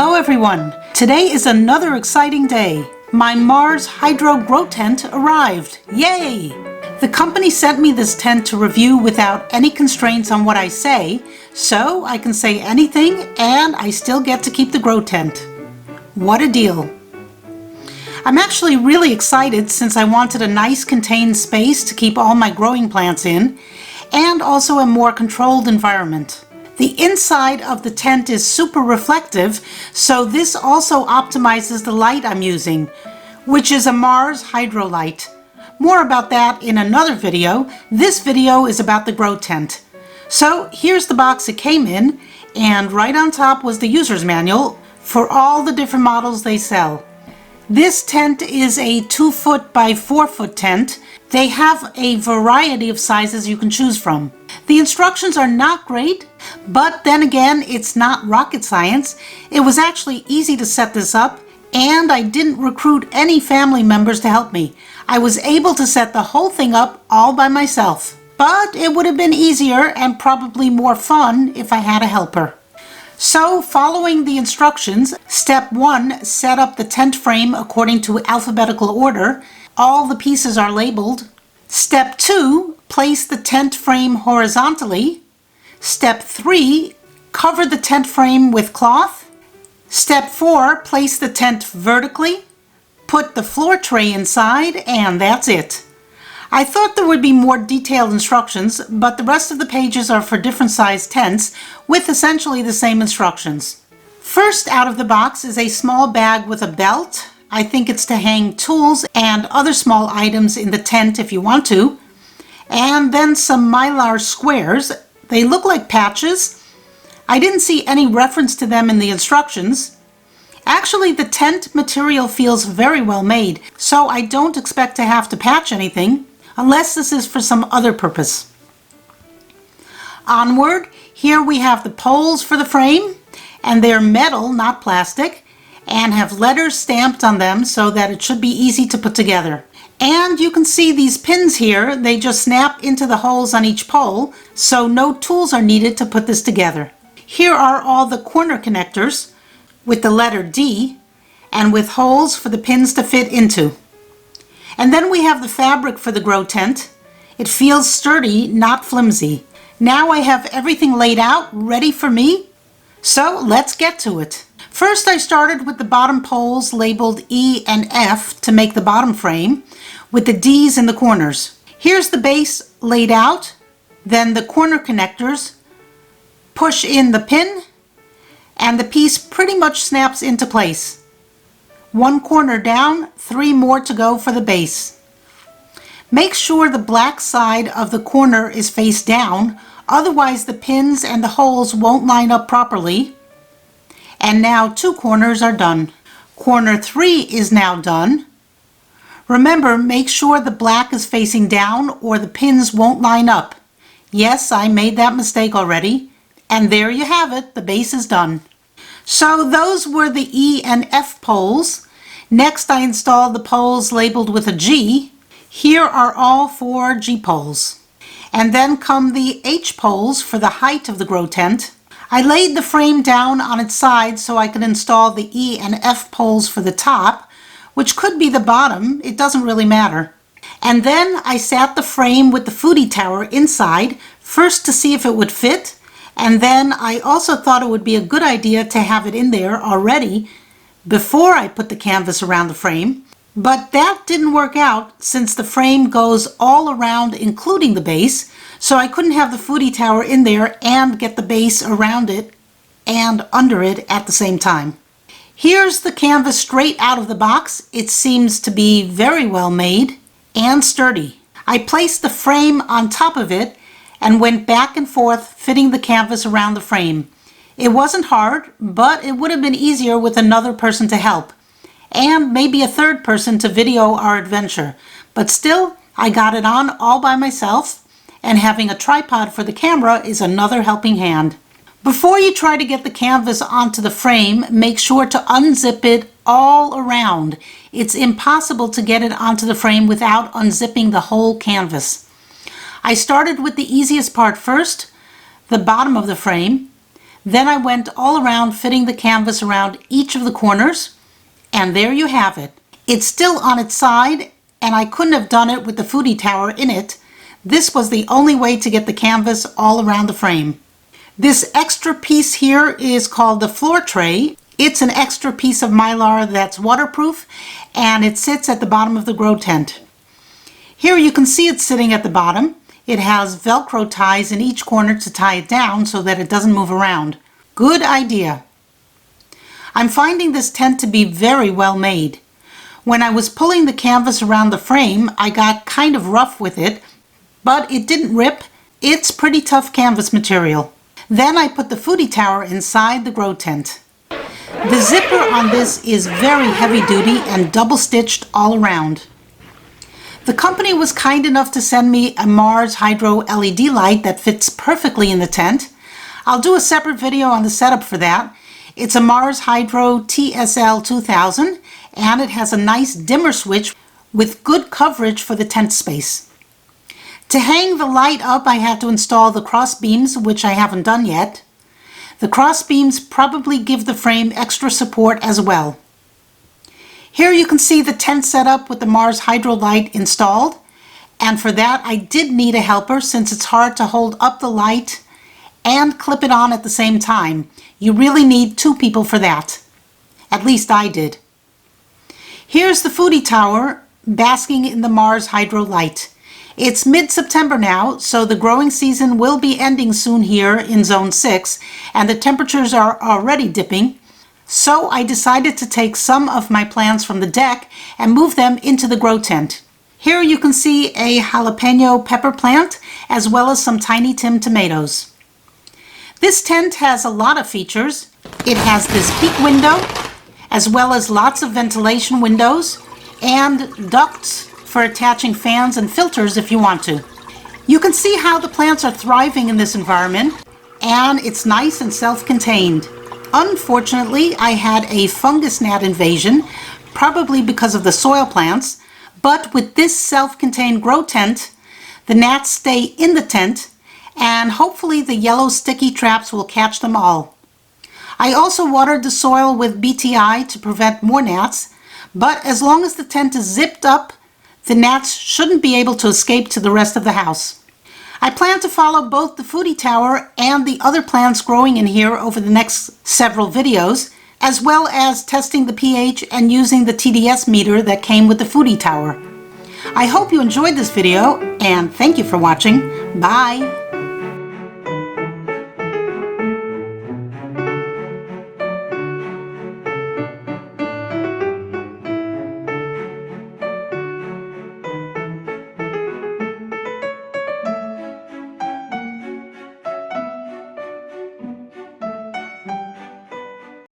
Hello everyone! Today is another exciting day. My Mars Hydro Grow Tent arrived. Yay! The company sent me this tent to review without any constraints on what I say, so I can say anything and I still get to keep the grow tent. What a deal! I'm actually really excited since I wanted a nice contained space to keep all my growing plants in, and also a more controlled environment. The inside of the tent is super reflective, so this also optimizes the light I'm using, which is a Mars Hydro light. More about that in another video. This video is about the grow tent. So here's the box it came in, and right on top was the user's manual for all the different models they sell. This tent is a 2-foot by 4-foot tent. They have a variety of sizes you can choose from. The instructions are not great, but then again, it's not rocket science. It was actually easy to set this up, and I didn't recruit any family members to help me. I was able to set the whole thing up all by myself. But it would have been easier and probably more fun if I had a helper. So, following the instructions, step 1, set up the tent frame according to alphabetical order. All the pieces are labeled. Step 2, place the tent frame horizontally. Step 3, cover the tent frame with cloth. Step 4, place the tent vertically. Put the floor tray inside, and that's it. I thought there would be more detailed instructions, but the rest of the pages are for different size tents with essentially the same instructions. First out of the box is a small bag with a belt. I think it's to hang tools and other small items in the tent if you want to. And then some mylar squares. They look like patches. I didn't see any reference to them in the instructions. Actually, the tent material feels very well made, so I don't expect to have to patch anything, unless this is for some other purpose. Onward, here we have the poles for the frame, and they're metal, not plastic, and have letters stamped on them so that it should be easy to put together. And you can see these pins here, they just snap into the holes on each pole, so no tools are needed to put this together. Here are all the corner connectors with the letter D and with holes for the pins to fit into. And then we have the fabric for the grow tent. It feels sturdy, not flimsy. Now I have everything laid out, ready for me. So let's get to it. First I started with the bottom poles labeled E and F to make the bottom frame, with the D's in the corners. Here's the base laid out, then the corner connectors. Push in the pin, and the piece pretty much snaps into place. One corner down, 3 more to go for the base. Make sure the black side of the corner is face down, otherwise the pins and the holes won't line up properly. And now 2 corners are done. Corner 3 is now done. Remember, make sure the black is facing down or the pins won't line up. Yes, I made that mistake already. And there you have it, the base is done. So those were the E and F poles. Next I installed the poles labeled with a G. Here are all 4 G poles. And then come the H poles for the height of the grow tent. I laid the frame down on its side so I could install the E and F poles for the top, which could be the bottom, it doesn't really matter. And then I sat the frame with the foodie tower inside, first to see if it would fit, and then I also thought it would be a good idea to have it in there already before I put the canvas around the frame. But that didn't work out since the frame goes all around including the base, so I couldn't have the foodie tower in there and get the base around it and under it at the same time. Here's the canvas straight out of the box. It seems to be very well made and sturdy. I placed the frame on top of it and went back and forth fitting the canvas around the frame. It wasn't hard, but it would have been easier with another person to help, and maybe a third person to video our adventure. But still, I got it on all by myself, and having a tripod for the camera is another helping hand. Before you try to get the canvas onto the frame, make sure to unzip it all around. It's impossible to get it onto the frame without unzipping the whole canvas. I started with the easiest part first, the bottom of the frame. Then I went all around fitting the canvas around each of the corners, and there you have it. It's still on its side, and I couldn't have done it with the foodie tower in it. This was the only way to get the canvas all around the frame. This extra piece here is called the floor tray. It's an extra piece of mylar that's waterproof, and it sits at the bottom of the grow tent. Here you can see it sitting at the bottom. It has Velcro ties in each corner to tie it down so that it doesn't move around. Good idea. I'm finding this tent to be very well made. When I was pulling the canvas around the frame, I got kind of rough with it, but it didn't rip. It's pretty tough canvas material. Then I put the foodie tower inside the grow tent. The zipper on this is very heavy duty and double stitched all around. The company was kind enough to send me a Mars Hydro LED light that fits perfectly in the tent. I'll do a separate video on the setup for that. It's a Mars Hydro TSL 2000, and it has a nice dimmer switch with good coverage for the tent space. To hang the light up, I had to install the cross beams, which I haven't done yet. The cross beams probably give the frame extra support as well. Here you can see the tent setup with the Mars Hydro light installed, and for that I did need a helper since it's hard to hold up the light and clip it on at the same time. You really need two people for that. At least I did. Here's the foodie tower basking in the Mars Hydro light. It's mid-September now, so the growing season will be ending soon here in Zone 6, and the temperatures are already dipping. So I decided to take some of my plants from the deck and move them into the grow tent. Here you can see a jalapeno pepper plant as well as some Tiny Tim tomatoes. This tent has a lot of features. It has this peak window as well as lots of ventilation windows and ducts for attaching fans and filters if you want to. You can see how the plants are thriving in this environment, and it's nice and self-contained. Unfortunately, I had a fungus gnat invasion, probably because of the soil plants, but with this self-contained grow tent, the gnats stay in the tent, and hopefully the yellow sticky traps will catch them all. I also watered the soil with BTI to prevent more gnats, but as long as the tent is zipped up, the gnats shouldn't be able to escape to the rest of the house. I plan to follow both the foodie tower and the other plants growing in here over the next several videos, as well as testing the pH and using the TDS meter that came with the foodie tower. I hope you enjoyed this video, and thank you for watching. Bye!